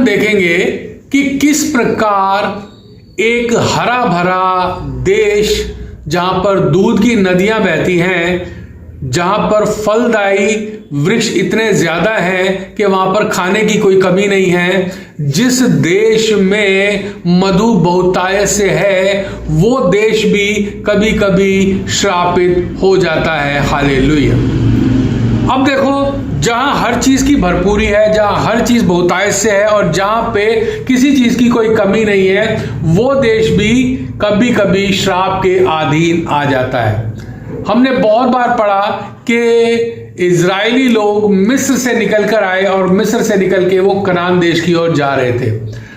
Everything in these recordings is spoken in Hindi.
हम देखेंगे कि किस प्रकार एक हरा भरा देश जहां पर दूध की नदियां बहती हैं, जहां पर फलदायी वृक्ष इतने ज्यादा हैं कि वहां पर खाने की कोई कमी नहीं है, जिस देश में मधु बहुतायत से है वो देश भी कभी कभी श्रापित हो जाता है। हालेलुया। अब देखो, जहां हर चीज की भरपूरी है, जहां हर चीज बहुतायत से है और जहां पे किसी चीज की कोई कमी नहीं है, वो देश भी कभी कभी श्राप के अधीन आ जाता है। हमने बहुत बार पढ़ा कि इजरायली लोग मिस्र से निकल कर आए और मिस्र से निकल के वो कनान देश की ओर जा रहे थे,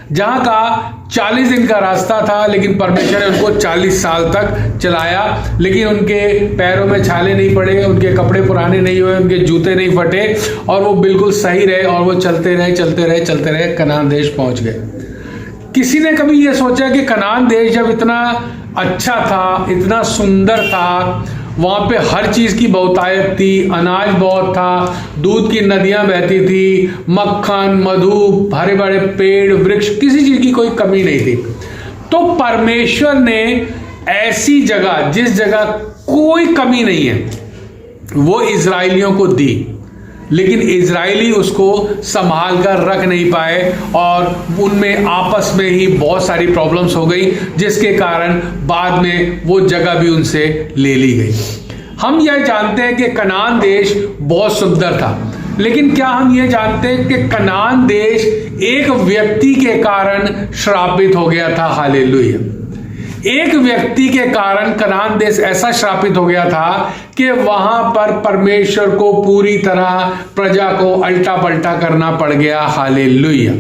जहां का 40 दिन का रास्ता था, लेकिन परमेश्वर ने उनको 40 साल तक चलाया, लेकिन उनके पैरों में छाले नहीं पड़े, उनके कपड़े पुराने नहीं हुए, उनके जूते नहीं फटे और वो बिल्कुल सही रहे और वो चलते रहे कनान देश पहुंच गए। किसी ने कभी ये सोचा कि कनान देश जब इतना अच्छा था, इतना सुंदर था, वहां पे हर चीज की बहुतायत थी, अनाज बहुत था, दूध की नदियां बहती थी, मक्खन, मधु, हरे भरे पेड़ वृक्ष, किसी चीज की कोई कमी नहीं थी, तो परमेश्वर ने ऐसी जगह, जिस जगह कोई कमी नहीं है, वो इजराइलियों को दी, लेकिन इजराइली उसको संभाल कर रख नहीं पाए और उनमें आपस में ही बहुत सारी प्रॉब्लम्स हो गई, जिसके कारण बाद में वो जगह भी उनसे ले ली गई। हम यह जानते हैं कि कनान देश बहुत सुंदर था, लेकिन क्या हम ये जानते हैं कि कनान देश एक व्यक्ति के कारण श्रापित हो गया था। हालेलुया। एक व्यक्ति के कारण कनान देश ऐसा श्रापित हो गया था कि वहां पर परमेश्वर को पूरी तरह प्रजा को अल्टा पल्टा करना पड़ गया। हालेलुया।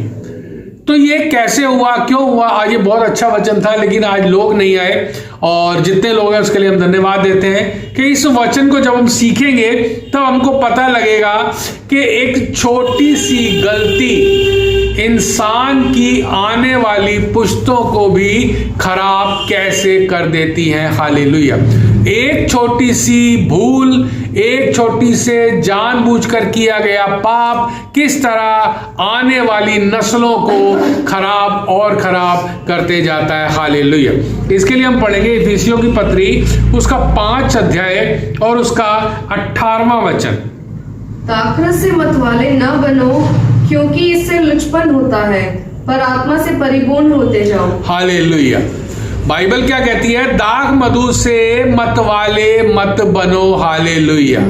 तो ये कैसे हुआ, क्यों हुआ? आज ये बहुत अच्छा वचन था, लेकिन आज लोग नहीं आए, और जितने लोग हैं उसके लिए हम धन्यवाद देते हैं कि इस वचन को जब हम सीखेंगे तब हमको पता लगेगा कि एक छोटी सी गलती इंसान की आने वाली पुश्तों को भी खराब कैसे कर देती है। हालेलुया। एक छोटी सी भूल, एक छोटी से जानबूझकर किया गया पाप किस तरह आने वाली नस्लों को खराब और खराब करते जाता है। हालेलुया। इसके लिए हम पढ़ेंगे इफिसियों की पत्री, उसका 5 अध्याय और उसका 18वां वचन। दाखरस से मतवाले न बनो, क्योंकि इससे लुचपन होता है, पर आत्मा से परिपूर्ण होते जाओ। हालेलुया। बाइबल क्या कहती है? दाख मधु से मतवाले मत बनो। हालेलुया।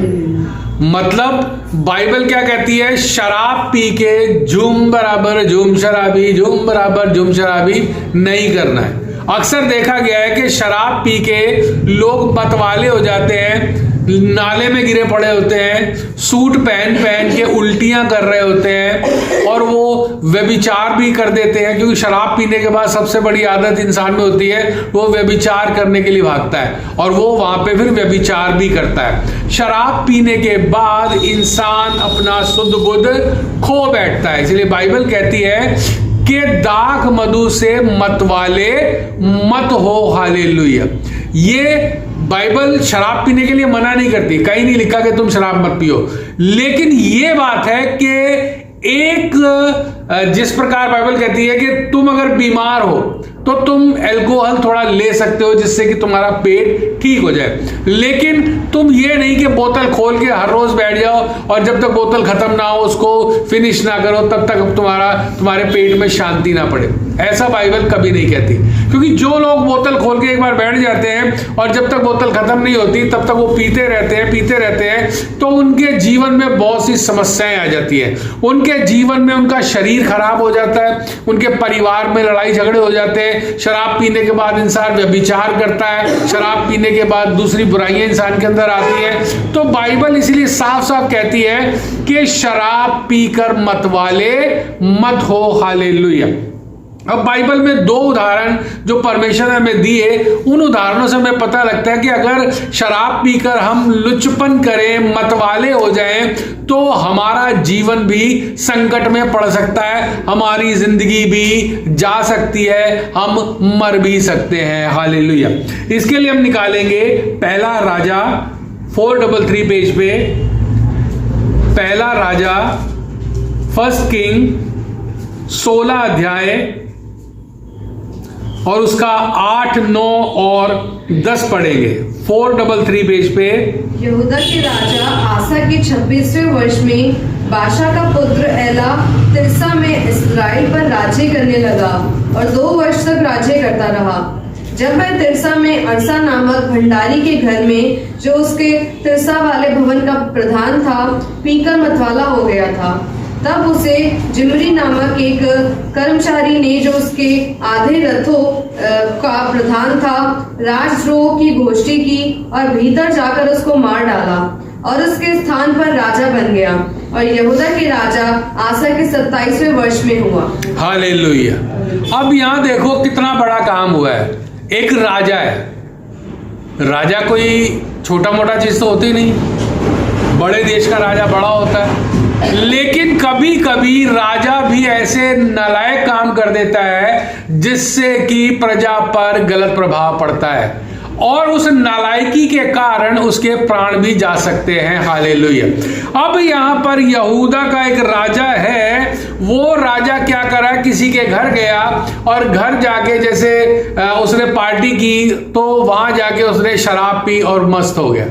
मतलब बाइबल क्या कहती है? शराब पी के झूम बराबर झूम शराबी, झूम बराबर झूम शराबी नहीं करना है। अक्सर देखा गया है कि शराब पी के लोग मतवाले हो जाते हैं, नाले में गिरे पड़े होते हैं, सूट पहन पहन के उल्टियां कर रहे होते हैं और वो व्यभिचार भी कर देते हैं, क्योंकि शराब पीने के बाद सबसे बड़ी आदत इंसान में होती है, वो व्यभिचार करने के लिए भागता है और वो वहां पे फिर व्यभिचार भी करता है। शराब पीने के बाद इंसान अपना शुद्ध बुद्ध खो बैठता है। इसलिए बाइबल कहती है कि दाख मधु से मतवाले मत हो। हालेलुया। ये बाइबल शराब पीने के लिए मना नहीं करती, कहीं नहीं लिखा कि तुम शराब मत पियो, लेकिन ये बात है कि एक जिस प्रकार बाइबल कहती है कि तुम अगर बीमार हो तो तुम अल्कोहल थोड़ा ले सकते हो जिससे कि तुम्हारा पेट ठीक हो जाए, लेकिन तुम ये नहीं कि बोतल खोल के हर रोज बैठ जाओ और जब तक बोतल खत्म ना हो, उसको फिनिश ना करो, तब तक तुम्हारे पेट में शांति ना पड़े। ऐसा बाइबल कभी नहीं कहती, क्योंकि जो लोग बोतल खोल के एक बार बैठ जाते हैं और जब तक बोतल खत्म नहीं होती तब तक वो पीते रहते हैं, तो उनके जीवन में बहुत सी समस्याएं आ जाती है। उनके जीवन में उनका शरीर खराब हो जाता है, उनके परिवार में लड़ाई झगड़े हो जाते हैं। शराब पीने के बाद इंसान व्यभिचार करता है, शराब पीने के बाद दूसरी बुराइयां इंसान के अंदर आती है। तो बाइबल इसलिए साफ साफ कहती है कि शराब पीकर मतवाले मत हो। हालेलुया। अब बाइबल में 2 उदाहरण जो परमेश्वर ने हमें दिए, उन उदाहरणों से हमें पता लगता है कि अगर शराब पीकर हम लुचपन करें, मतवाले हो जाएं, तो हमारा जीवन भी संकट में पड़ सकता है, हमारी जिंदगी भी जा सकती है, हम मर भी सकते हैं। हालेलुया। इसके लिए हम निकालेंगे पहला राजा 433 पेज पे, पहला राजा 1 किंग 16 अध्याय और उसका 8, 9 और 10 पढ़ेंगे। 433 पेज पे। यहूदा के राजा आसा के 26वें वर्ष में बाशा का पुत्र एला तिर्सा में इस्राएल पर राज्य करने लगा और 2 वर्ष तक राज्य करता रहा। जब वह तिर्सा में अरसा नामक भंडारी के घर में, जो उसके तिर्सा वाले भवन का प्रधान था, पीकर मतवाला हो गया था, तब उसे जिमरी नामक एक कर्मचारी ने, जो उसके आधे रथों का प्रधान था, राजद्रोह की गोष्ठी की और भीतर जाकर उसको मार डाला और उसके स्थान पर राजा बन गया और यहूदा के राजा आसा के 27वें वर्ष में हुआ। हालेलुया। अब यहाँ देखो कितना बड़ा काम हुआ है। एक राजा है, राजा कोई छोटा मोटा चीज तो होती नहीं, बड़े देश का राजा बड़ा होता है, लेकिन कभी कभी राजा भी ऐसे नालायक काम कर देता है जिससे कि प्रजा पर गलत प्रभाव पड़ता है और उस नालायकी के कारण उसके प्राण भी जा सकते हैं। हालेलुया। अब यहाँ पर यहूदा का एक राजा है, वो राजा क्या करा, किसी के घर गया और घर जाके जैसे उसने पार्टी की तो वहां जाके उसने शराब पी और मस्त हो गया।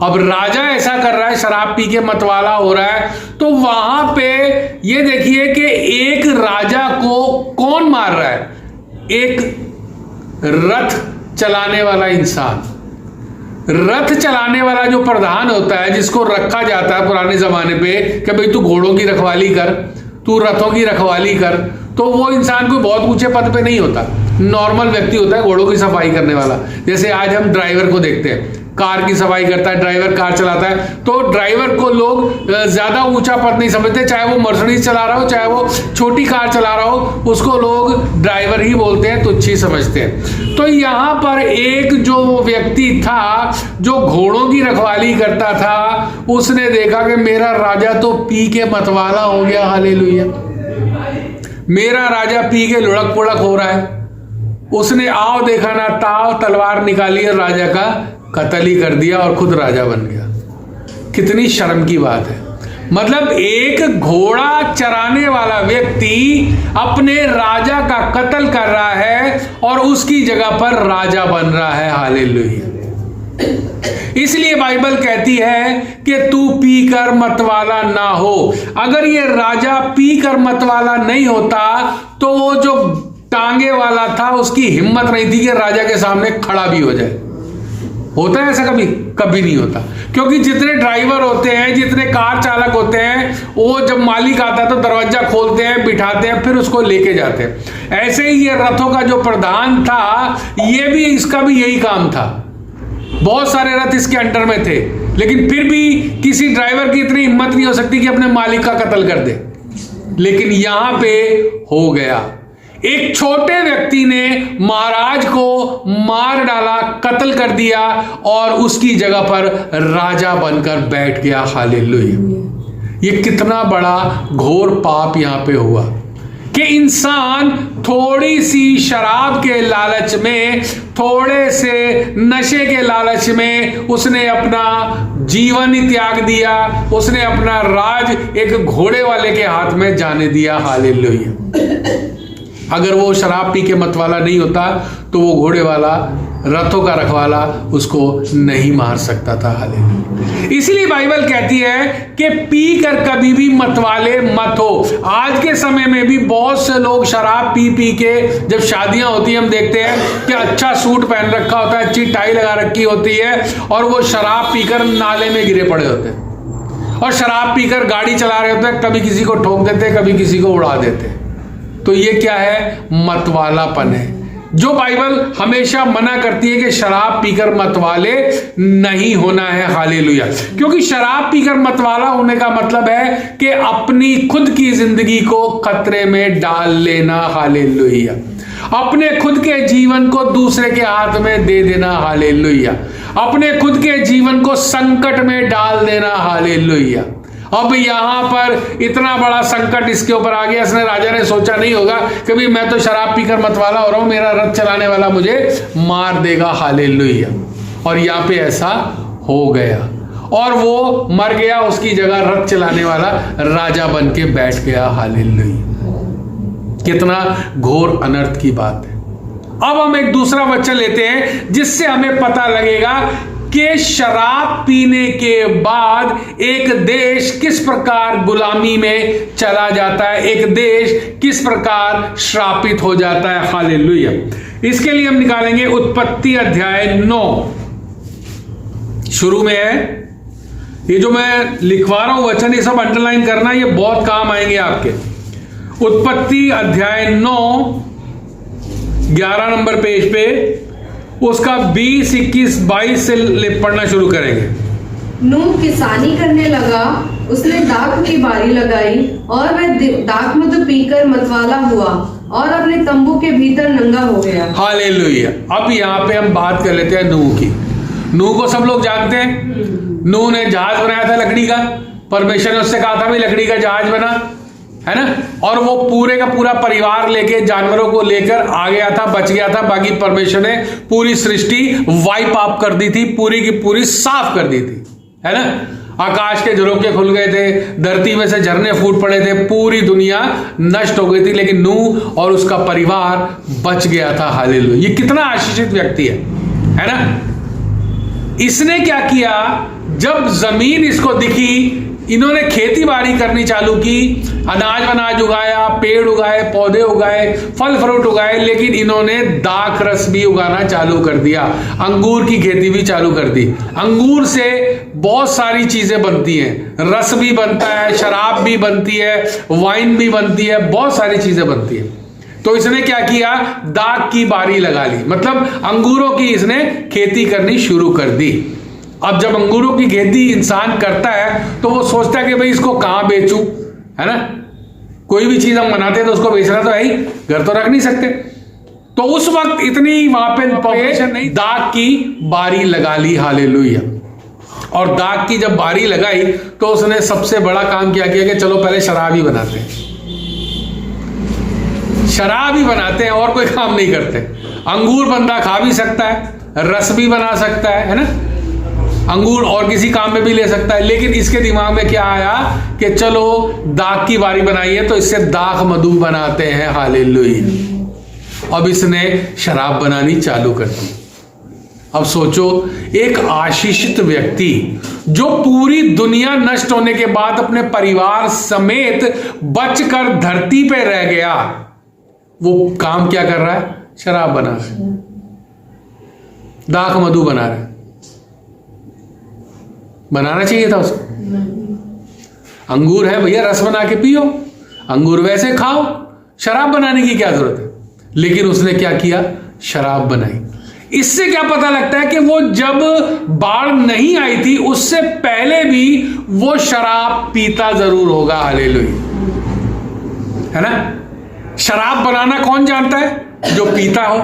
अब राजा ऐसा कर रहा है, शराब पी के मतवाला हो रहा है, तो वहां पे ये देखिए कि एक राजा को कौन मार रहा है, एक रथ चलाने वाला इंसान, रथ चलाने वाला जो प्रधान होता है, जिसको रखा जाता है पुराने जमाने पे कि भाई तू घोड़ों की रखवाली कर, तू रथों की रखवाली कर, तो वो इंसान कोई बहुत ऊंचे पद पे नहीं होता, नॉर्मल व्यक्ति होता है घोड़ों की सफाई करने वाला। जैसे आज हम ड्राइवर को देखते हैं, कार की सफाई करता है, ड्राइवर कार चलाता है, तो ड्राइवर को लोग ज्यादा ऊंचा पद नहीं समझते, चाहे वो मर्सिडीज चला रहा हो, चाहे वो छोटी कार चला रहा हो, उसको लोग ड्राइवर ही बोलते हैं, तुच्छ ही समझते हैं। तो यहाँ पर एक जो व्यक्ति था जो घोड़ों की रखवाली करता था, उसने देखा कि मेरा राजा तो पी के मतवाला हो गया। हालेलुया। मेरा राजा पी के लुढ़क पुढ़क हो रहा है। उसने आओ देखा ना ताव तलवार निकाली और राजा का कत्ल ही कर दिया और खुद राजा बन गया। कितनी शर्म की बात है। मतलब एक घोड़ा चराने वाला व्यक्ति अपने राजा का कत्ल कर रहा है और उसकी जगह पर राजा बन रहा है। हालेलुया। इसलिए बाइबल कहती है कि तू पीकर मतवाला ना हो। अगर ये राजा पीकर मतवाला नहीं होता तो वो जो टांगे वाला था उसकी हिम्मत नहीं थी कि राजा के सामने खड़ा भी हो जाए। होता है ऐसा? कभी कभी नहीं होता, क्योंकि जितने ड्राइवर होते हैं, जितने कार चालक होते हैं, वो जब मालिक आता है तो दरवाजा खोलते हैं, बिठाते हैं, फिर उसको लेके जाते हैं। ऐसे ही ये रथों का जो प्रधान था, ये भी इसका भी यही काम था। बहुत सारे रथ इसके अंडर में थे, लेकिन फिर भी किसी ड्राइवर की इतनी हिम्मत नहीं हो सकती कि अपने मालिक का कत्ल कर दे, लेकिन यहां पे हो गया। एक छोटे व्यक्ति ने महाराज को मार डाला, कत्ल कर दिया और उसकी जगह पर राजा बनकर बैठ गया। हालेलुया। ये कितना बड़ा घोर पाप यहां पे हुआ कि इंसान थोड़ी सी शराब के लालच में, थोड़े से नशे के लालच में उसने अपना जीवन ही त्याग दिया, उसने अपना राज एक घोड़े वाले के हाथ में जाने दिया। हालेलुया। अगर वो शराब पी के मतवाला नहीं होता तो वो घोड़े वाला, रथों का रखवाला उसको नहीं मार सकता था। हालेलुया। इसलिए बाइबल कहती है कि पी कर कभी भी मतवाले मत हो। आज के समय में भी बहुत से लोग शराब पी पी के, जब शादियां होती हैं हम देखते हैं कि अच्छा सूट पहन रखा होता है, अच्छी टाई लगा रखी होती है, और वो शराब पीकर नाले में गिरे पड़े होते हैं और शराब पीकर गाड़ी चला रहे होते हैं, कभी किसी को ठोक देते, कभी किसी को उड़ा देते। तो ये क्या है? मतवालापन है, जो बाइबल हमेशा मना करती है कि शराब पीकर मतवाले नहीं होना है। हालेलुया। क्योंकि शराब पीकर मतवाला होने का मतलब है कि अपनी खुद की जिंदगी को खतरे में डाल लेना। हालेलुया। अपने खुद के जीवन को दूसरे के हाथ में दे देना। हालेलुया। अपने खुद के जीवन को संकट में डाल देना। हालेलुया। अब यहां पर इतना बड़ा संकट इसके ऊपर आ गया, इसने राजा ने सोचा नहीं होगा कि भाई मैं तो शराब पीकर मतवाला हो रहा हूं, मेरा रथ चलाने वाला मुझे मार देगा। हालेलुया। और यहां पे ऐसा हो गया और वो मर गया, उसकी जगह रथ चलाने वाला राजा बन के बैठ गया। हालेलुया। कितना घोर अनर्थ की बात है। अब हम एक दूसरा वचन लेते हैं जिससे हमें पता लगेगा कि शराब पीने के बाद एक देश किस प्रकार गुलामी में चला जाता है, एक देश किस प्रकार श्रापित हो जाता है। हालेलुया। इसके लिए हम निकालेंगे उत्पत्ति अध्याय 9। शुरू में है, ये जो मैं लिखवा रहा हूं वचन, ये सब अंडरलाइन करना, ये बहुत काम आएंगे आपके। उत्पत्ति अध्याय 9 11 नंबर पेज पे, उसका 20, 21, 22 से पढ़ना शुरू करेंगे। नूह किसानी करने लगा, उसने दाख की बारी लगाई और वह दाख मधु पीकर मतवाला हुआ और अपने तंबू के भीतर नंगा हो गया। हालेलुया। अब यहाँ पे हम बात कर लेते हैं नूह की। नूह को सब लोग जानते हैं। नूह ने जहाज बनाया था लकड़ी का, परमेश्वर ने उससे कहा था भाई लकड़ी का जहाज बना, है ना, और वो पूरे का पूरा परिवार लेके, जानवरों को लेकर आ गया था, बच गया था। बाकी परमेश्वर ने पूरी सृष्टि वाइप ऑफ कर दी थी, पूरी की पूरी साफ कर दी थी, है ना। आकाश के झरोखे खुल गए थे, धरती में से झरने फूट पड़े थे, पूरी दुनिया नष्ट हो गई थी, लेकिन नूह और उसका परिवार बच गया था। हालेलुया। ये कितना आशीषित व्यक्ति है ना। इसने क्या किया, जब जमीन इसको दिखी, इन्होंने खेती बाड़ी करनी चालू की, अनाज वनाज उगाया, पेड़ उगाए, पौधे उगाए, फल फ्रूट उगाए, लेकिन इन्होंने दाख रस भी उगाना चालू कर दिया, अंगूर की खेती भी चालू कर दी। अंगूर से बहुत सारी चीजें बनती हैं, रस भी बनता है, शराब भी बनती है, वाइन भी बनती है, बहुत सारी चीजें बनती है। तो इसने क्या किया, दाख की बारी लगा ली, मतलब अंगूरों की इसने खेती करनी शुरू कर दी। अब जब अंगूरों की खेती इंसान करता है तो वो सोचता है कि भाई इसको कहां बेचूं, है ना। कोई भी चीज हम बनाते हैं तो उसको बेचना तो है ही, घर तो रख नहीं सकते। तो उस वक्त इतनी वहां पे पॉपुलेशन नहीं, दाख की बारी लगा ली। हालेलुया। और दाख की जब बारी लगाई तो उसने सबसे बड़ा काम क्या किया कि चलो पहले शराब ही बनाते हैं, शराब ही बनाते हैं, और कोई काम नहीं करते। अंगूर बंदा खा भी सकता है, रस भी बना सकता है ना, अंगूर और किसी काम में भी ले सकता है। लेकिन इसके दिमाग में क्या आया कि चलो दाख की बारी बनाई है तो इससे दाख मधु बनाते हैं। हालेलुया। अब इसने शराब बनानी चालू कर दी। अब सोचो, एक आशीषित व्यक्ति जो पूरी दुनिया नष्ट होने के बाद अपने परिवार समेत बचकर धरती पे रह गया, वो काम क्या कर रहा है, शराब बना रहा है, दाख मधु बना रहा है। बनाना चाहिए था उसको। अंगूर है भैया, रस बना के पियो, अंगूर वैसे खाओ, शराब बनाने की क्या जरूरत है। लेकिन उसने क्या किया, शराब बनाई। इससे क्या पता लगता है कि वो जब बाढ़ नहीं आई थी उससे पहले भी वो शराब पीता जरूर होगा। हालेलुया, है ना। शराब बनाना कौन जानता है, जो पीता हो।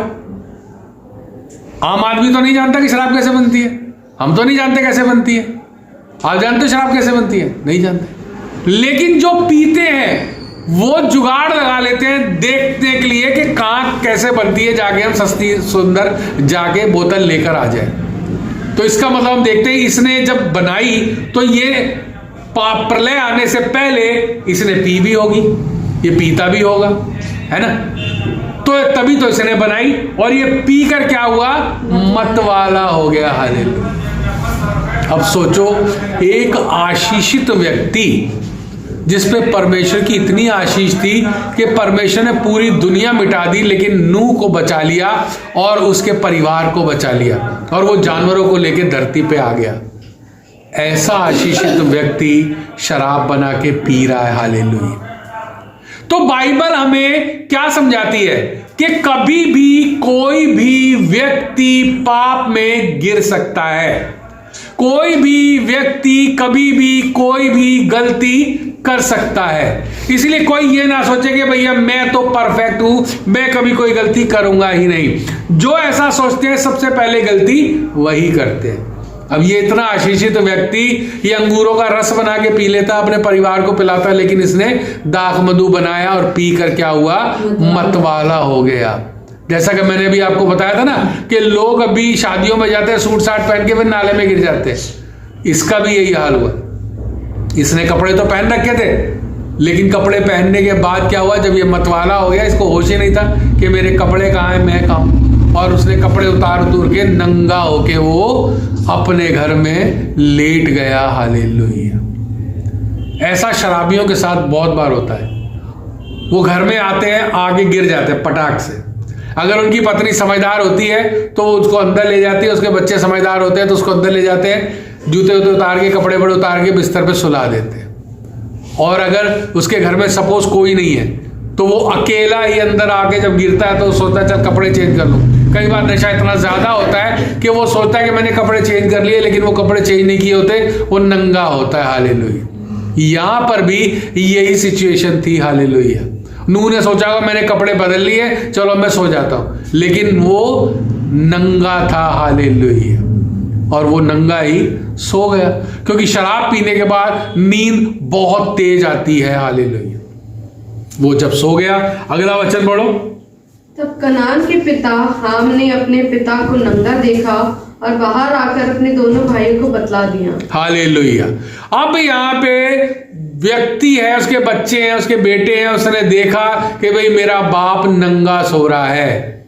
आम आदमी तो नहीं जानता कि शराब कैसे बनती है, हम तो नहीं जानते कैसे बनती है। आप जानते हो शराब कैसे बनती है, नहीं जानते। लेकिन जो पीते हैं वो जुगाड़ लगा लेते हैं देखने के लिए कि कहां कैसे बनती है, जाके हम सस्ती सुंदर जाके बोतल लेकर आ जाए। तो इसका मतलब हम देखते हैं इसने जब बनाई तो ये प्रलय आने से पहले इसने पी भी होगी, ये पीता भी होगा, है ना। तो तभी तो इसने बनाई, और ये पीकर क्या हुआ, मतवाला हो गया। हालेलुया। अब सोचो, एक आशीषित व्यक्ति जिस पे परमेश्वर की इतनी आशीष थी कि परमेश्वर ने पूरी दुनिया मिटा दी, लेकिन नूह को बचा लिया और उसके परिवार को बचा लिया, और वो जानवरों को लेकर धरती पे आ गया। ऐसा आशीषित व्यक्ति शराब बना के पी रहा है। हालेलुया। तो बाइबल हमें क्या समझाती है कि कभी भी कोई भी व्यक्ति पाप में गिर सकता है, कोई भी व्यक्ति कभी भी कोई भी गलती कर सकता है। इसलिए कोई ये ना सोचे कि भैया मैं तो परफेक्ट हूं, मैं कभी कोई गलती करूंगा ही नहीं। जो ऐसा सोचते हैं सबसे पहले गलती वही करते हैं। अब ये इतना आशीषित व्यक्ति ये अंगूरों का रस बना के पी लेता, अपने परिवार को पिलाता, लेकिन इसने दाख मधु बनाया और पी कर क्या हुआ, मतवाला हो गया। जैसा कि मैंने भी आपको बताया था ना कि लोग अभी शादियों में जाते हैं सूट साट पहन के, फिर नाले में गिर जाते हैं। इसका भी यही हाल हुआ। इसने कपड़े तो पहन रखे थे लेकिन कपड़े पहनने के बाद क्या हुआ, जब ये मतवाला हो गया, इसको होश ही नहीं था कि मेरे कपड़े कहाँ हैं, मैं कहाँ हूँ, और उसने कपड़े उतार के नंगा होके वो अपने घर में लेट गया। हालेलुया। ऐसा शराबियों के साथ बहुत बार होता है। वो घर में आते हैं, आगे गिर जाते हैं पटाख से। अगर उनकी पत्नी समझदार होती है तो वो उसको अंदर ले जाती है, उसके बच्चे समझदार होते हैं तो उसको अंदर ले जाते हैं, जूते वूते उतार के, कपड़े बड़े उतार के बिस्तर पे सुला देते हैं। और अगर उसके घर में सपोज कोई नहीं है तो वो अकेला ही अंदर आके जब गिरता है तो वो सोचता है चल कपड़े चेंज कर लूं। कई बार नशा इतना ज्यादा होता है कि वो सोचता है कि मैंने कपड़े चेंज कर लिए, लेकिन वो कपड़े चेंज नहीं किए होते, वो नंगा होता है। हालेलुया। यहां पर भी यही सिचुएशन थी। हालेलुया। नूह ने सोचा होगा मैंने कपड़े बदल लिए, चलो मैं सो जाता हूं, लेकिन वो नंगा था। हालेलुया। और वो नंगा ही सो गया, क्योंकि शराब पीने के बाद नींद बहुत तेज आती है। हालेलुया। वो जब सो गया, अगला वचन पढ़ो। तब कनान के पिता हाम ने अपने पिता को नंगा देखा और बाहर आकर अपने दोनों भाइयों को बतला दिया। हालेलुया। अब यहाँ पे व्यक्ति है, उसके बच्चे हैं, उसके बेटे हैं, उसने देखा कि भाई मेरा बाप नंगा सो रहा है,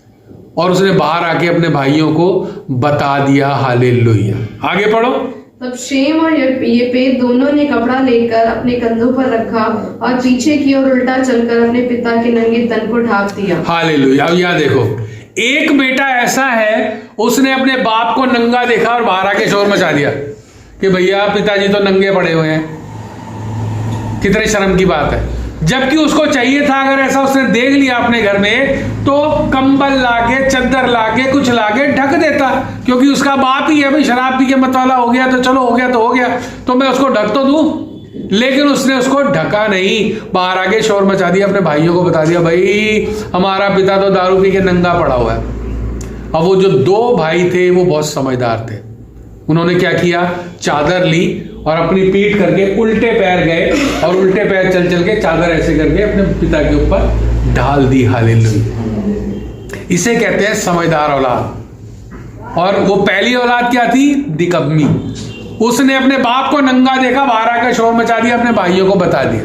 और उसने बाहर आके अपने भाइयों को बता दिया। हालेलुया। आगे पढ़ो। तब शेम और येपेत दोनों ने कपड़ा लेकर अपने कंधों पर रखा और पीछे की ओर उल्टा चलकर अपने पिता के नंगे तन को ढांप दिया। हालेलुया। अब यहाँ देखो, एक बेटा ऐसा है, उसने अपने बाप को नंगा देखा और बाहर आके शोर मचा दिया कि भैया पिताजी तो नंगे पड़े हुए हैं। कितने शर्म की बात है। जबकि उसको चाहिए था, अगर ऐसा उसने देख लिया अपने घर में, तो कंबल लाके, चादर लाके, कुछ लाके ढक देता, क्योंकि उसका बाप ही है भाई, शराब पी के मतवाला हो गया तो चलो हो गया तो हो गया, तो मैं उसको ढक तो दूं। लेकिन उसने उसको ढका नहीं, बाहर आके शोर मचा दिया, अपने भाइयों को बता दिया भाई हमारा पिता तो दारू पी के नंगा पड़ा हुआ है। अब वो जो दो भाई थे वो बहुत समझदार थे। उन्होंने क्या किया, चादर ली और अपनी पीठ करके उल्टे पैर गए, और उल्टे पैर चल चल के चादर ऐसे करके अपने पिता के ऊपर ढाल दी। हालेलुया। इसे कहते हैं समझदार औलाद। और वो पहली औलाद क्या थी, दिकम्मी। उसने अपने बाप को नंगा देखा, बाहर आकर शोर मचा दिया, अपने भाइयों को बता दिया।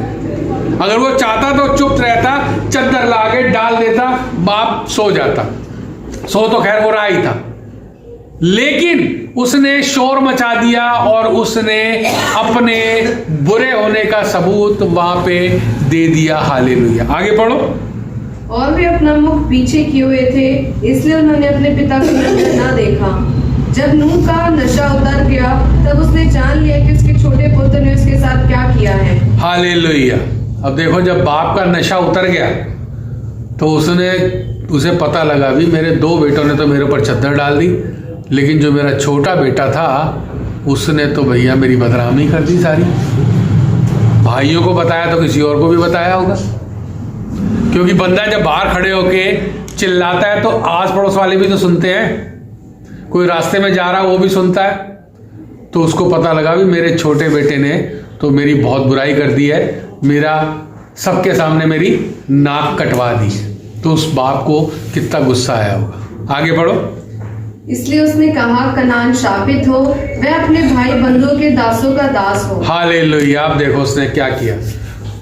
अगर वो चाहता तो चुप रहता, चादर ला के डाल देता, बाप सो जाता। सो तो खैर वो रहा ही था, लेकिन उसने शोर मचा दिया और उसने अपने बुरे होने का सबूत वहां पे दे दिया। हालेलुया। आगे पढ़ो। और वे अपना मुख पीछे किए हुए थे, इसलिए उन्होंने अपने पिता को नंगा ना देखा। जब नूह का नशा उतर गया, तब उसने जान लिया कि उसके छोटे पुत्र ने उसके साथ क्या किया है। हालेलुया। अब देखो, जब बाप का नशा उतर गया तो उसे पता लगा भी मेरे दो बेटों ने तो मेरे ऊपर चद्दर डाल दी, लेकिन जो मेरा छोटा बेटा था उसने तो भैया मेरी बदनामी कर दी सारी। भाइयों को बताया तो किसी और को भी बताया होगा, क्योंकि बंदा जब बाहर खड़े होके चिल्लाता है तो आस पड़ोस वाले भी तो सुनते हैं, कोई रास्ते में जा रहा है वो भी सुनता है। तो उसको पता लगा भी मेरे छोटे बेटे ने तो मेरी बहुत बुराई कर दी है, मेरा सबके सामने मेरी नाक कटवा दी है। तो उस बाप को कितना गुस्सा आया होगा। आगे पढ़ो। इसलिए उसने कहा, कनान शापित हो, वह अपने भाई बंधुओं के दासों का दास हो। हालेलुया। आप देखो उसने क्या किया,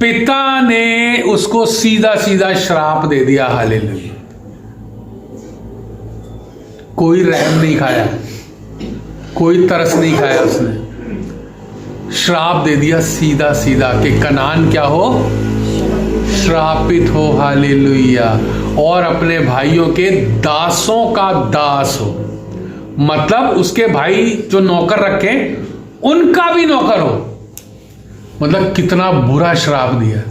पिता ने उसको सीधा सीधा श्राप दे दिया। हालेलुया। कोई रहम नहीं खाया, कोई तरस नहीं खाया, उसने श्राप दे दिया सीधा सीधा कि कनान क्या हो, श्रापित हो। हालेलुया। और अपने भाइयों के दासों का दास हो, मतलब उसके भाई जो नौकर रखे उनका भी नौकर हो। मतलब कितना बुरा श्राप दिया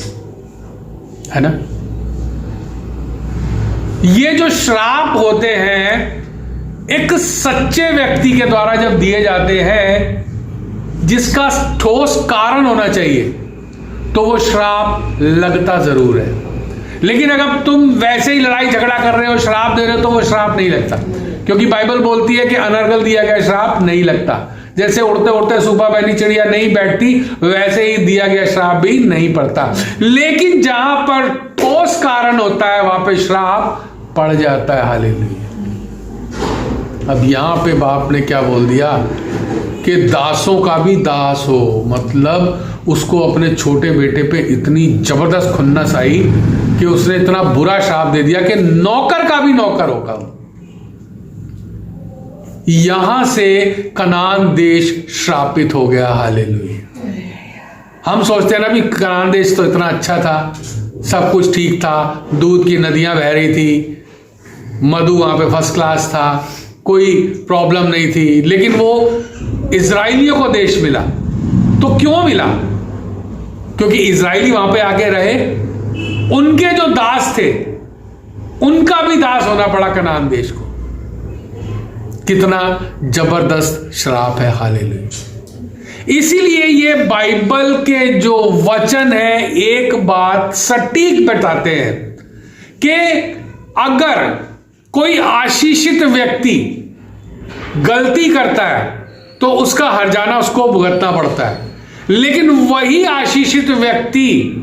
है ना। ये जो श्राप होते हैं एक सच्चे व्यक्ति के द्वारा जब दिए जाते हैं, जिसका ठोस कारण होना चाहिए, तो वो श्राप लगता जरूर है। लेकिन अगर तुम वैसे ही लड़ाई झगड़ा कर रहे हो, श्राप दे रहे हो, तो वो श्राप नहीं लगता, क्योंकि बाइबल बोलती है कि अनर्गल दिया गया श्राप नहीं लगता। जैसे उड़ते उड़ते सूपा पहनी चिड़िया नहीं बैठती, वैसे ही दिया गया श्राप भी नहीं पड़ता। लेकिन जहां पर ठोस कारण होता है वहां पे श्राप पड़ जाता है। हालेलुया। अब यहां पे बाप ने क्या बोल दिया कि दासों का भी दास हो, मतलब उसको अपने छोटे बेटे पे इतनी जबरदस्त खुन्नस आई कि उसने इतना बुरा श्राप दे दिया कि नौकर का भी नौकर होगा। यहां से कनान देश श्रापित हो गया। हालेलुया। हम सोचते हैं ना भी कनान देश तो इतना अच्छा था, सब कुछ ठीक था, दूध की नदियां बह रही थी, मधु वहां पे फर्स्ट क्लास था, कोई प्रॉब्लम नहीं थी। लेकिन वो इजराइलियों को देश मिला। तो क्यों मिला? क्योंकि इजराइली वहां पे आके रहे, उनके जो दास थे उनका भी दास होना पड़ा कनान देश को। कितना जबरदस्त श्राप है। हालेलुया। इसीलिए ये बाइबल के जो वचन है एक बात सटीक बताते हैं कि अगर कोई आशीषित व्यक्ति गलती करता है तो उसका हर्जाना उसको भुगतना पड़ता है, लेकिन वही आशीषित व्यक्ति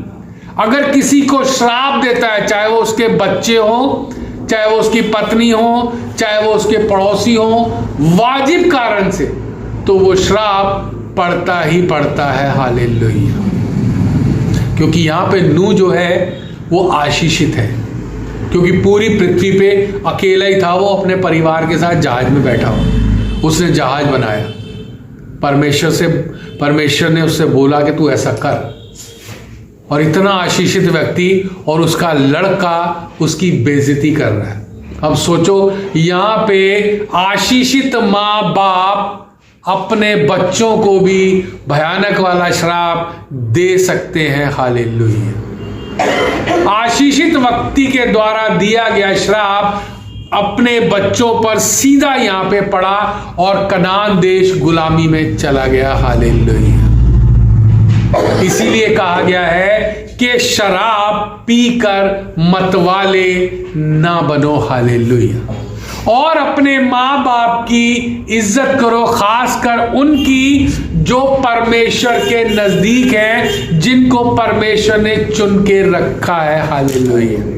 अगर किसी को श्राप देता है, चाहे वो उसके बच्चे हो, चाहे वो उसकी पत्नी हो, चाहे वो उसके पड़ोसी हो, वाजिब कारण से, तो वो श्राप पड़ता ही पड़ता है। हालेलुया। क्योंकि यहां पे नूह जो है वो आशीषित है, क्योंकि पूरी पृथ्वी पे अकेला ही था, वो अपने परिवार के साथ जहाज में बैठा हुआ। उसने जहाज बनाया, परमेश्वर ने उससे बोला कि तू ऐसा कर। और इतना आशीषित व्यक्ति और उसका लड़का उसकी बेइज्जती कर रहा है। अब सोचो, यहां पे आशीषित माँ बाप अपने बच्चों को भी भयानक वाला श्राप दे सकते हैं। हालेलुया। आशीषित व्यक्ति के द्वारा दिया गया श्राप अपने बच्चों पर सीधा यहां पे पड़ा और कनान देश गुलामी में चला गया। हालेलुया। इसीलिए कहा गया है कि शराब पीकर मतवाले ना बनो। हालेलुया। और अपने माँ बाप की इज्जत करो, खासकर उनकी जो परमेश्वर के नजदीक हैं, जिनको परमेश्वर ने चुन के रखा है। हालेलुया।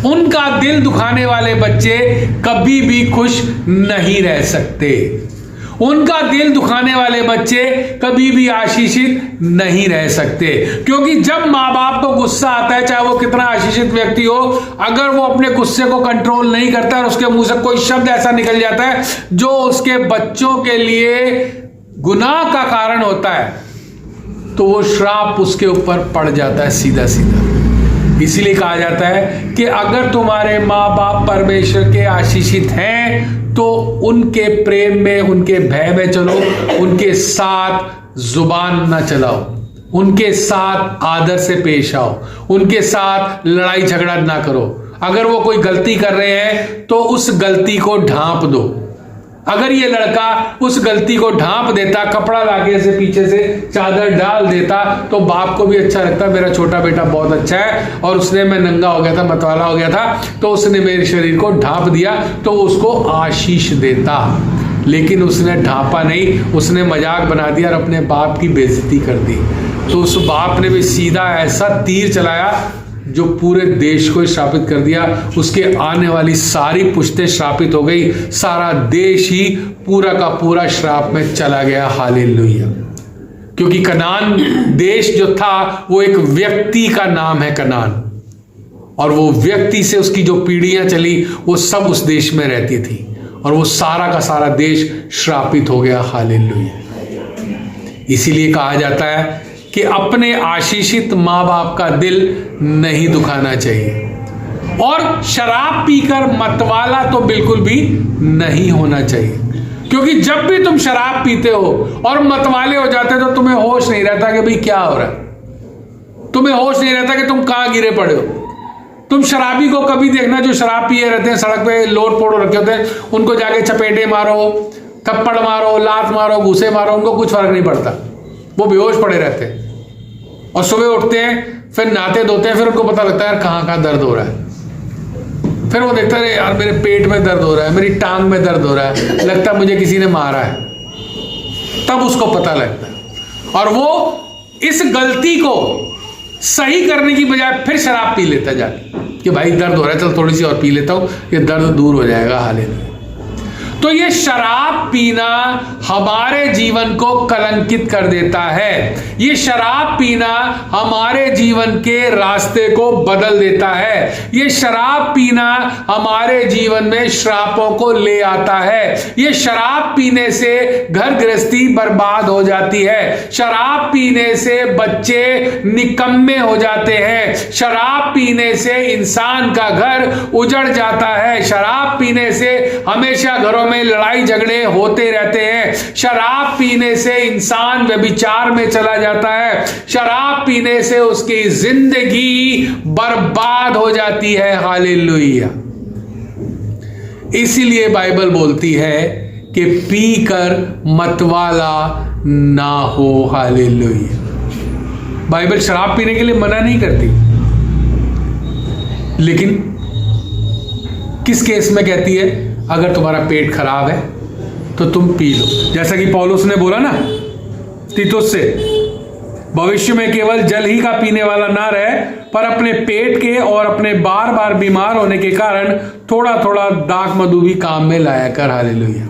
उनका दिल दुखाने वाले बच्चे कभी भी खुश नहीं रह सकते। उनका दिल दुखाने वाले बच्चे कभी भी आशीषित नहीं रह सकते, क्योंकि जब माँ बाप को गुस्सा आता है, चाहे वो कितना आशीषित व्यक्ति हो, अगर वो अपने गुस्से को कंट्रोल नहीं करता और उसके मुंह से कोई शब्द ऐसा निकल जाता है जो उसके बच्चों के लिए गुनाह का कारण होता है, तो वो श्राप उसके ऊपर पड़ जाता है सीधा सीधा। इसीलिए कहा जाता है कि अगर तुम्हारे माँ बाप परमेश्वर के आशीषित हैं तो उनके प्रेम में, उनके भय में चलो, उनके साथ जुबान ना चलाओ, उनके साथ आदर से पेश आओ, उनके साथ लड़ाई झगड़ा ना करो। अगर वो कोई गलती कर रहे हैं तो उस गलती को ढांप दो। अगर ये लड़का उस गलती को ढांप देता, कपड़ा लाके से पीछे से चादर डाल देता, तो बाप को भी अच्छा लगता, मेरा छोटा बेटा बहुत अच्छा है, और उसने, मैं नंगा हो गया था, मतवाला हो गया था, तो उसने मेरे शरीर को ढांप दिया, तो उसको आशीष देता। लेकिन उसने ढांपा नहीं, उसने मजाक बना दिया और अपने बाप की बेइज्जती कर दी। तो उस बाप ने भी सीधा ऐसा तीर चलाया जो पूरे देश को श्रापित कर दिया। उसके आने वाली सारी पुश्तें श्रापित हो गई, सारा देश ही पूरा का पूरा श्राप में चला गया। हालेलुया। क्योंकि कनान देश जो था वो एक व्यक्ति का नाम है, कनान, और वो व्यक्ति से उसकी जो पीढ़ियां चली वो सब उस देश में रहती थी, और वो सारा का सारा देश श्रापित हो गया। हालेलुया। इसीलिए कहा जाता है कि अपने आशीषित माँ बाप का दिल नहीं दुखाना चाहिए, और शराब पीकर मतवाला तो बिल्कुल भी नहीं होना चाहिए। क्योंकि जब भी तुम शराब पीते हो और मतवाले हो जाते हो तो तुम्हें होश नहीं रहता कि भाई क्या हो रहा है, तुम्हें होश नहीं रहता कि तुम कहां गिरे पड़े हो। तुम शराबी को कभी देखना जो शराब पिए रहते हैं, सड़क पे लोट पोड़ रखे होते हैं, उनको जाके चपेटे मारो, थप्पड़ मारो, लात मारो, घूसे मारो, उनको कुछ फर्क नहीं पड़ता, वो बेहोश पड़े रहते हैं। और सुबह उठते हैं, फिर नहाते धोते हैं, फिर उनको पता लगता है यार कहाँ कहाँ दर्द हो रहा है। फिर वो देखता है यार मेरे पेट में दर्द हो रहा है, मेरी टांग में दर्द हो रहा है, लगता है मुझे किसी ने मारा है। तब उसको पता लगता है, और वो इस गलती को सही करने की बजाय फिर शराब पी लेता जाके कि भाई दर्द हो रहा है, चल थोड़ी सी और पी लेता हूँ, ये दर्द दूर हो जाएगा। हालेलुया। तो ये शराब पीना हमारे जीवन को कलंकित कर देता है। ये शराब पीना हमारे जीवन के रास्ते को बदल देता है। ये शराब पीना हमारे जीवन में श्रापों को ले आता है। ये शराब पीने से घर गृहस्थी बर्बाद हो जाती है। शराब पीने से बच्चे निकम्मे हो जाते हैं। शराब पीने से इंसान का घर उजड़ जाता है। शराब पीने से हमेशा घरों में लड़ाई झगड़े होते रहते हैं। शराब पीने से इंसान व्यभिचार में चला जाता है। शराब पीने से उसकी जिंदगी बर्बाद हो जाती है। हालेलुया। इसीलिए बाइबल बोलती है कि पीकर मतवाला ना हो। हालेलुया। बाइबल शराब पीने के लिए मना नहीं करती, लेकिन किस केस में कहती है? अगर तुम्हारा पेट खराब है तो तुम पी लो। जैसा कि पौलुस ने बोला ना तीतुस से, भविष्य में केवल जल ही का पीने वाला ना रहे, पर अपने पेट के और अपने बार बार बीमार होने के कारण थोड़ा थोड़ा दाख मधु भी काम में लाया कर। हालेलुया।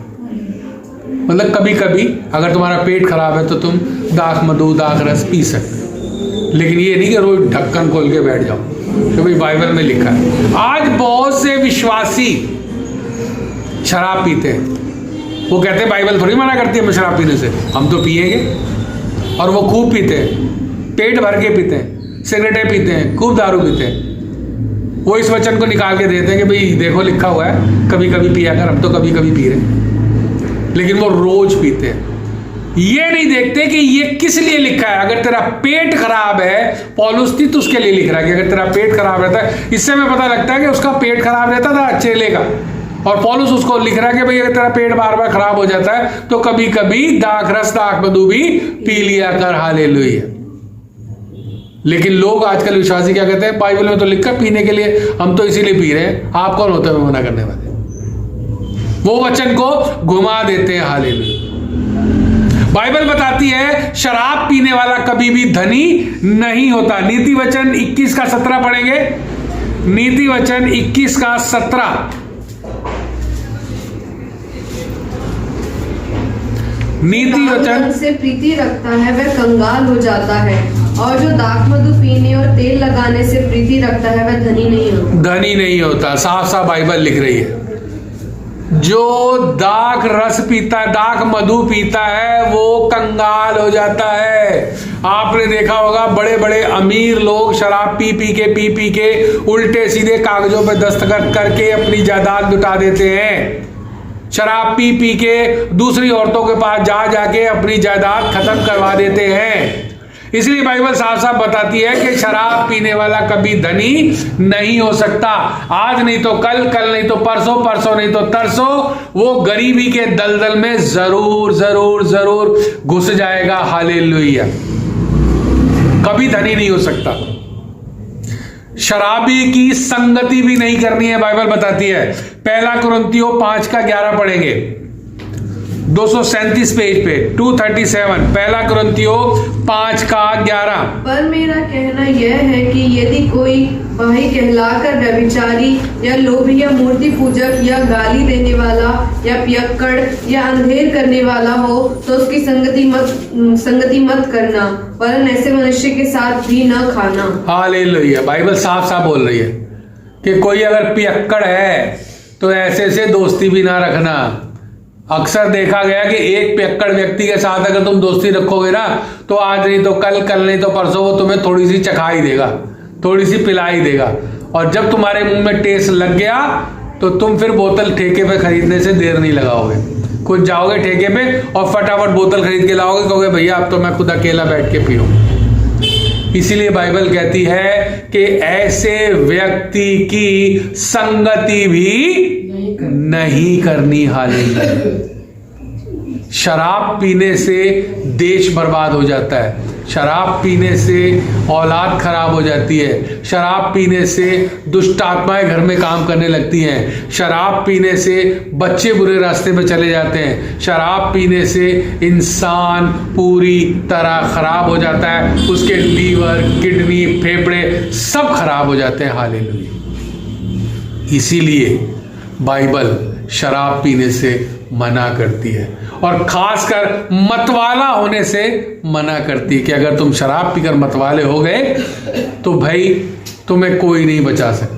मतलब कभी कभी अगर तुम्हारा पेट खराब है तो तुम दाख मधु दाख रस पी सकते, लेकिन ये नहीं कि रोज ढक्कन खोल के बैठ जाओ, क्योंकि बाइबल में लिखा है। आज बहुत से विश्वासी शराब पीते हैं। वो कहते हैं बाइबल थोड़ी मना करती है हमें शराब पीने से, हम तो पिएंगे। और वो खूब पीते हैं, पेट भर के पीते हैं, सिगरेटें पीते हैं, खूब दारू पीते हैं। वो इस वचन को निकाल के देते हैं कि भाई देखो लिखा हुआ है कभी कभी पिया कर, हम तो कभी कभी पी रहे, लेकिन वो रोज पीते हैं। ये नहीं देखते कि ये किस लिए लिखा है। अगर तेरा पेट खराब है, पौलुस तीतुस उसके लिए लिख रहा है कि अगर तेरा पेट खराब रहता है, इससे हमें पता लगता है कि उसका पेट खराब रहता था चेले का, और पौलुस उसको लिख रहा है कि भाई अगर तेरा पेट बार बार खराब हो जाता है तो कभी कभी दाख रस दाख मधु भी पी लिया कर। हालेलुया। लेकिन लोग आजकल विश्वासी क्या कहते हैं? बाइबल में तो लिखा पीने के लिए, हम तो इसीलिए पी रहे हैं। आप कौन होते हैं मना करने वाले? वो वचन को घुमा देते हैं। हालेलुया। बाइबल बताती है शराब पीने वाला कभी भी धनी नहीं होता। नीति वचन 21 का 17 पढ़ेंगे। नीति वचन 21 का 17। नीति वचन से प्रीति रखता है वह कंगाल हो जाता है, और जो दाख मधु पीने और तेल लगाने से प्रीति रखता है वह धनी नहीं होता। धनी नहीं होता। साफ साफ बाइबल लिख रही है। जो दाख रस पीता है, दाख मधु पीता है, वो कंगाल हो जाता है। आपने देखा होगा बड़े बड़े अमीर लोग शराब पी पी के उल्टे सीधे कागजों पे दस्तखत करके अपनी जायदाद लुटा देते हैं। शराब पी के दूसरी औरतों के पास जाके अपनी जायदाद खत्म करवा देते हैं। इसलिए बाइबल साफ साफ बताती है कि शराब पीने वाला कभी धनी नहीं हो सकता। आज नहीं तो कल, कल नहीं तो परसों, परसों नहीं तो तरसों वो गरीबी के दलदल में जरूर जरूर जरूर घुस जाएगा। हालेलुया। कभी धनी नहीं हो सकता। शराबी की संगति भी नहीं करनी है, बाइबल बताती है। पहला कुरिन्थियों 5 का 11 पढ़ेंगे, 237 पेज पे 237। पहला कुरिन्थियों 5 का 11। पर मेरा कहना यह है कि यदि कोई भाई कहलाकर व्यभिचारी या लोभी या मूर्ति पूजक या गाली देने वाला या पियक्कड़ या अंधेर करने वाला हो तो उसकी संगति मत करना, वरन ऐसे मनुष्य के साथ भी न खाना। हालेलुया। बाइबल साफ साफ बोल रही है कि कोई अगर पियक्कड़ है तो ऐसे से दोस्ती भी ना रखना। अक्सर देखा गया कि एक पियक्कड़ व्यक्ति के साथ अगर तुम दोस्ती रखोगे ना, तो आज नहीं तो कल, कल नहीं तो परसों वो तुम्हें थोड़ी सी चखा ही देगा, थोड़ी सी पिला ही देगा, और जब तुम्हारे मुंह में टेस्ट लग गया तो तुम फिर बोतल ठेके पे खरीदने से देर नहीं लगाओगे। खुद जाओगे ठेके पे और फटाफट बोतल खरीद के लाओगे, कहोगे भैया अब तो मैं खुद अकेला बैठ के पीऊँ। इसीलिए बाइबल कहती है कि ऐसे व्यक्ति की संगति भी नहीं करनी। हालेलुया। शराब पीने से देश बर्बाद हो जाता है। शराब पीने से औलाद खराब हो जाती है। शराब पीने से दुष्ट आत्माएं घर में काम करने लगती हैं। शराब पीने से बच्चे बुरे रास्ते पे चले जाते हैं। शराब पीने से इंसान पूरी तरह खराब हो जाता है। उसके लीवर, किडनी, फेफड़े सब खराब हो जाते हैं। हालेलुया। इसीलिए बाइबल शराब पीने से मना करती है, और खासकर मतवाला होने से मना करती है कि अगर तुम शराब पीकर मतवाले हो गए तो भाई तुम्हें कोई नहीं बचा सकता।